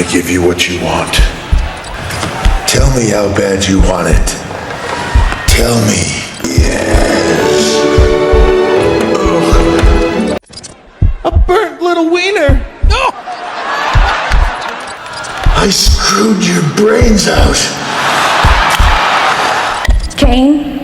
to give you what you want. Tell me how bad you want it. Tell me. Yes. A burnt little wiener. No! I screwed your brains out. Kane?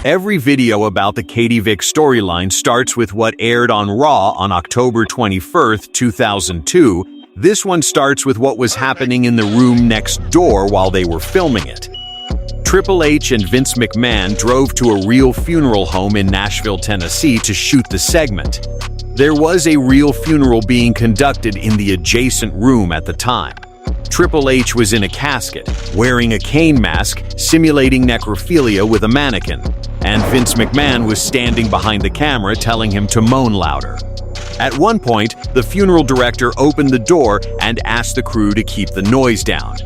Every video about the Katie Vick storyline starts with what aired on Raw on October 21st, 2002. This one starts with what was happening in the room next door while they were filming it. Triple H and Vince McMahon drove to a real funeral home in Nashville, Tennessee to shoot the segment. There was a real funeral being conducted in the adjacent room at the time. Triple H was in a casket, wearing a Kane mask, simulating necrophilia with a mannequin, and Vince McMahon was standing behind the camera telling him to moan louder. At one point, the funeral director opened the door and asked the crew to keep the noise down.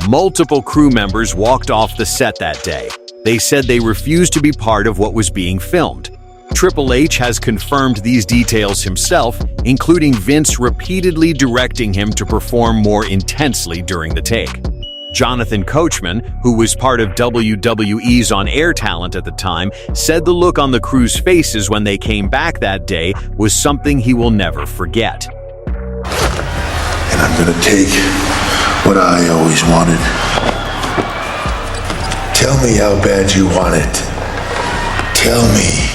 Multiple crew members walked off the set that day. They said they refused to be part of what was being filmed. Triple H has confirmed these details himself, including Vince repeatedly directing him to perform more intensely during the take. Jonathan Coachman, who was part of WWE's on-air talent at the time, said the look on the crew's faces when they came back that day was something he will never forget. And I'm gonna take what I always wanted. Tell me how bad you want it. Tell me.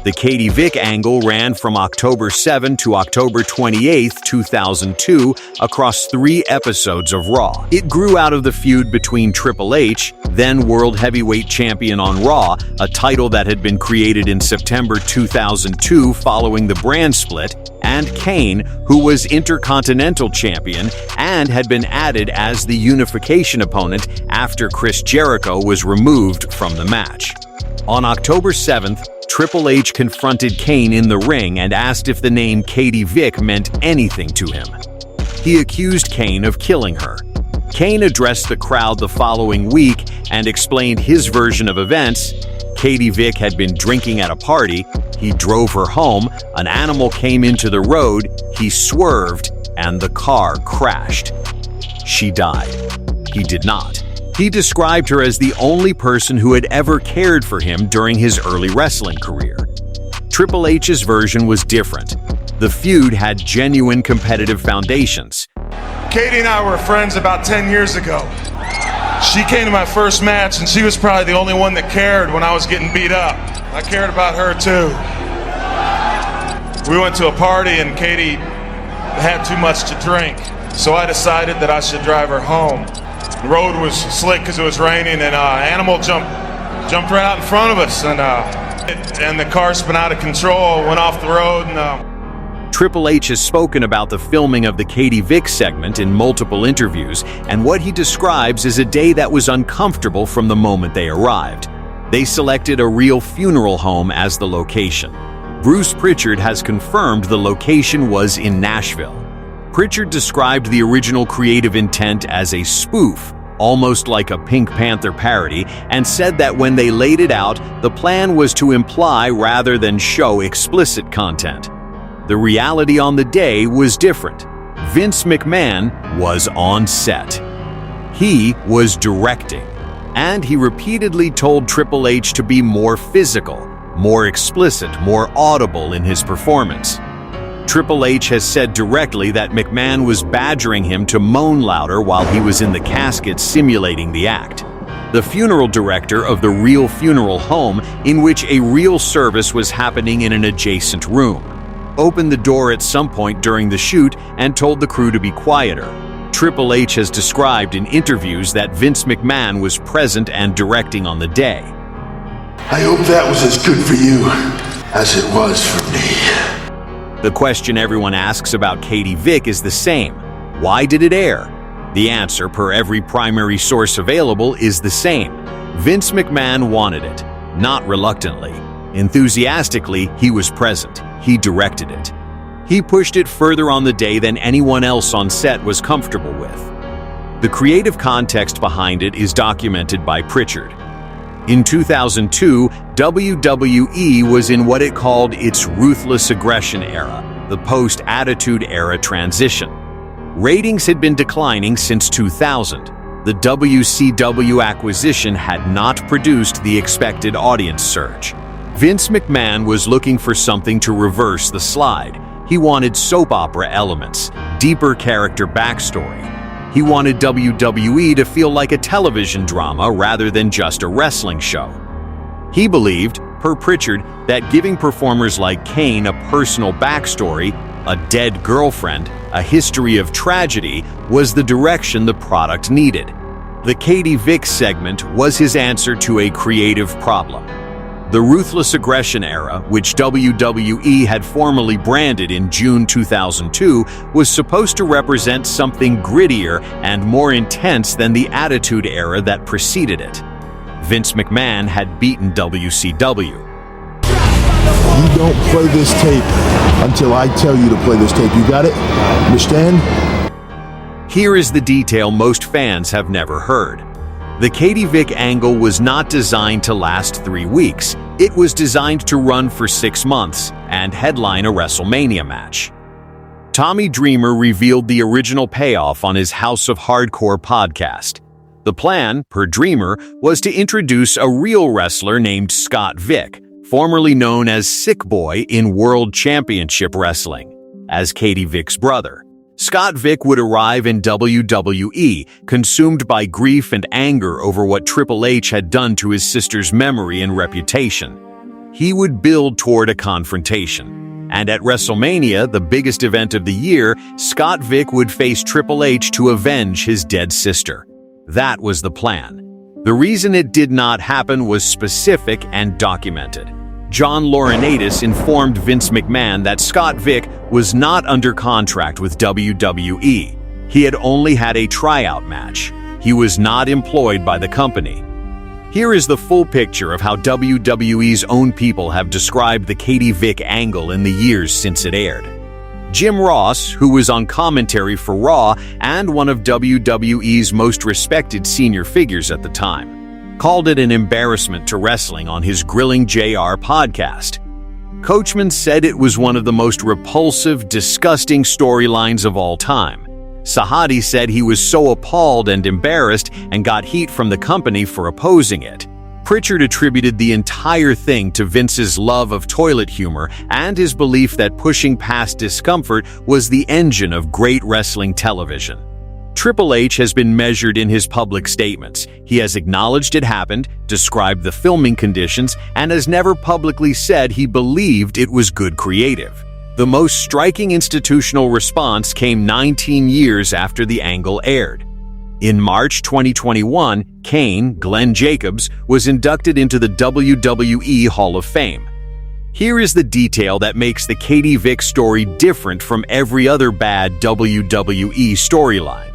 The Katie Vick angle ran from October 7 to October 28, 2002, across 3 episodes of Raw. It grew out of the feud between Triple H, then World Heavyweight Champion on Raw, a title that had been created in September 2002 following the brand split, and Kane, who was Intercontinental Champion and had been added as the unification opponent after Chris Jericho was removed from the match. On October 7th, Triple H confronted Kane in the ring and asked if the name Katie Vick meant anything to him. He accused Kane of killing her. Kane addressed the crowd the following week and explained his version of events. Katie Vick had been drinking at a party, he drove her home, an animal came into the road, he swerved, and the car crashed. She died. He did not. He described her as the only person who had ever cared for him during his early wrestling career. Triple H's version was different. The feud had genuine competitive foundations. Katie and I were friends about 10 years ago. She came to my first match and she was probably the only one that cared when I was getting beat up. I cared about her too. We went to a party and Katie had too much to drink, so I decided that I should drive her home. The road was slick because it was raining, and an animal jumped right out in front of us, and the car spun out of control, went off the road, and Triple H has spoken about the filming of the Katie Vick segment in multiple interviews, and what he describes is a day that was uncomfortable from the moment they arrived. They selected a real funeral home as the location. Bruce Prichard has confirmed the location was in Nashville. Prichard described the original creative intent as a spoof, almost like a Pink Panther parody, and said that when they laid it out, the plan was to imply rather than show explicit content. The reality on the day was different. Vince McMahon was on set. He was directing, and he repeatedly told Triple H to be more physical, more explicit, more audible in his performance. Triple H has said directly that McMahon was badgering him to moan louder while he was in the casket simulating the act. The funeral director of the real funeral home, in which a real service was happening in an adjacent room, opened the door at some point during the shoot and told the crew to be quieter. Triple H has described in interviews that Vince McMahon was present and directing on the day. I hope that was as good for you as it was for me. The question everyone asks about Katie Vick is the same. Why did it air? The answer, per every primary source available, is the same. Vince McMahon wanted it, not reluctantly. Enthusiastically, he was present. He directed it. He pushed it further on the day than anyone else on set was comfortable with. The creative context behind it is documented by Prichard. In 2002, WWE was in what it called its ruthless aggression era, the post-Attitude Era transition. Ratings had been declining since 2000. The WCW acquisition had not produced the expected audience surge. Vince McMahon was looking for something to reverse the slide. He wanted soap opera elements, deeper character backstory. He wanted WWE to feel like a television drama rather than just a wrestling show. He believed, per Prichard, that giving performers like Kane a personal backstory, a dead girlfriend, a history of tragedy, was the direction the product needed. The Katie Vick segment was his answer to a creative problem. The Ruthless Aggression Era, which WWE had formally branded in June 2002, was supposed to represent something grittier and more intense than the Attitude Era that preceded it. Vince McMahon had beaten WCW. You don't play this tape until I tell you to play this tape. You got it? Understand? Here is the detail most fans have never heard. The Katie Vick angle was not designed to last 3 weeks. It was designed to run for 6 months and headline a WrestleMania match. Tommy Dreamer revealed the original payoff on his House of Hardcore podcast. The plan, per Dreamer, was to introduce a real wrestler named Scott Vick, formerly known as Sick Boy in World Championship Wrestling, as Katie Vick's brother. Scott Vick would arrive in WWE, consumed by grief and anger over what Triple H had done to his sister's memory and reputation. He would build toward a confrontation. And at WrestleMania, the biggest event of the year, Scott Vick would face Triple H to avenge his dead sister. That was the plan. The reason it did not happen was specific and documented. John Laurinaitis informed Vince McMahon that Scott Vick was not under contract with WWE. He had only had a tryout match. He was not employed by the company. Here is the full picture of how WWE's own people have described the Katie Vick angle in the years since it aired. Jim Ross, who was on commentary for Raw and one of WWE's most respected senior figures at the time, called it an embarrassment to wrestling on his Grilling JR podcast. Coachman said it was one of the most repulsive, disgusting storylines of all time. Sahadi said he was so appalled and embarrassed and got heat from the company for opposing it. Prichard attributed the entire thing to Vince's love of toilet humor and his belief that pushing past discomfort was the engine of great wrestling television. Triple H has been measured in his public statements. He has acknowledged it happened, described the filming conditions, and has never publicly said he believed it was good creative. The most striking institutional response came 19 years after the angle aired. In March 2021, Kane, Glenn Jacobs, was inducted into the WWE Hall of Fame. Here is the detail that makes the Katie Vick story different from every other bad WWE storyline.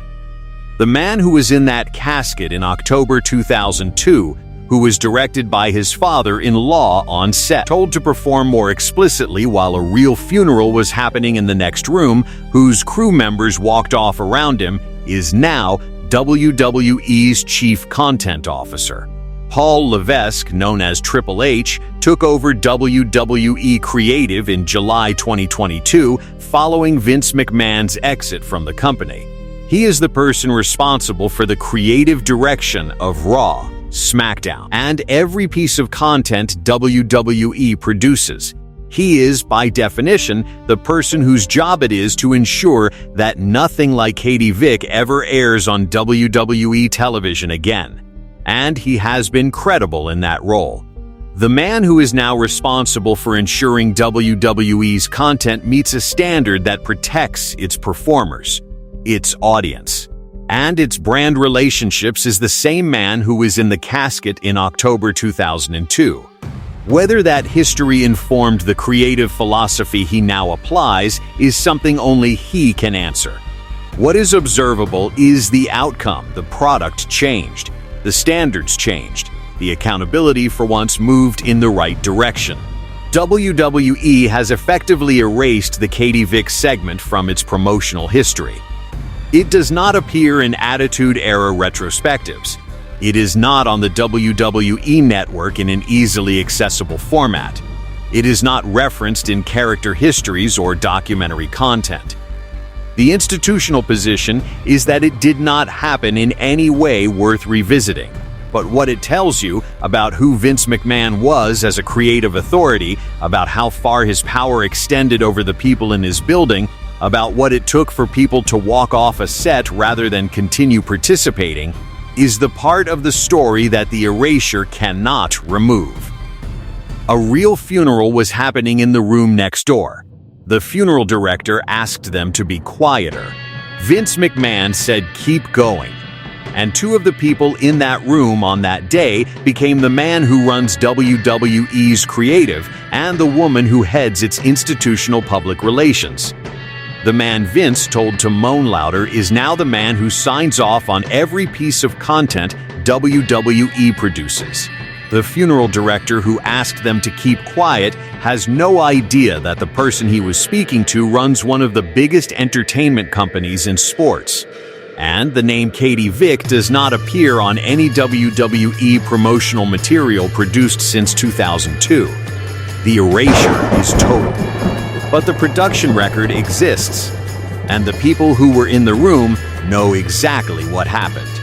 The man who was in that casket in October 2002, who was directed by his father-in-law on set, told to perform more explicitly while a real funeral was happening in the next room, whose crew members walked off around him, is now WWE's Chief Content Officer. Paul Levesque, known as Triple H, took over WWE Creative in July 2022 following Vince McMahon's exit from the company. He is the person responsible for the creative direction of Raw, SmackDown, and every piece of content WWE produces. He is, by definition, the person whose job it is to ensure that nothing like Katie Vick ever airs on WWE television again. And he has been credible in that role. The man who is now responsible for ensuring WWE's content meets a standard that protects its performers, its audience, and its brand relationships is the same man who was in the casket in October 2002. Whether that history informed the creative philosophy he now applies is something only he can answer. What is observable is the outcome. The product changed. The standards changed. The accountability for once moved in the right direction. WWE has effectively erased the Katie Vick segment from its promotional history. It does not appear in Attitude Era retrospectives. It is not on the WWE Network in an easily accessible format. It is not referenced in character histories or documentary content. The institutional position is that it did not happen in any way worth revisiting. But what it tells you about who Vince McMahon was as a creative authority, about how far his power extended over the people in his building, about what it took for people to walk off a set rather than continue participating, is the part of the story that the erasure cannot remove. A real funeral was happening in the room next door. The funeral director asked them to be quieter. Vince McMahon said, "Keep going." And two of the people in that room on that day became the man who runs WWE's creative and the woman who heads its institutional public relations. The man Vince told to moan louder is now the man who signs off on every piece of content WWE produces. The funeral director who asked them to keep quiet has no idea that the person he was speaking to runs one of the biggest entertainment companies in sports. And the name Katie Vick does not appear on any WWE promotional material produced since 2002. The erasure is total. But the production record exists, and the people who were in the room know exactly what happened.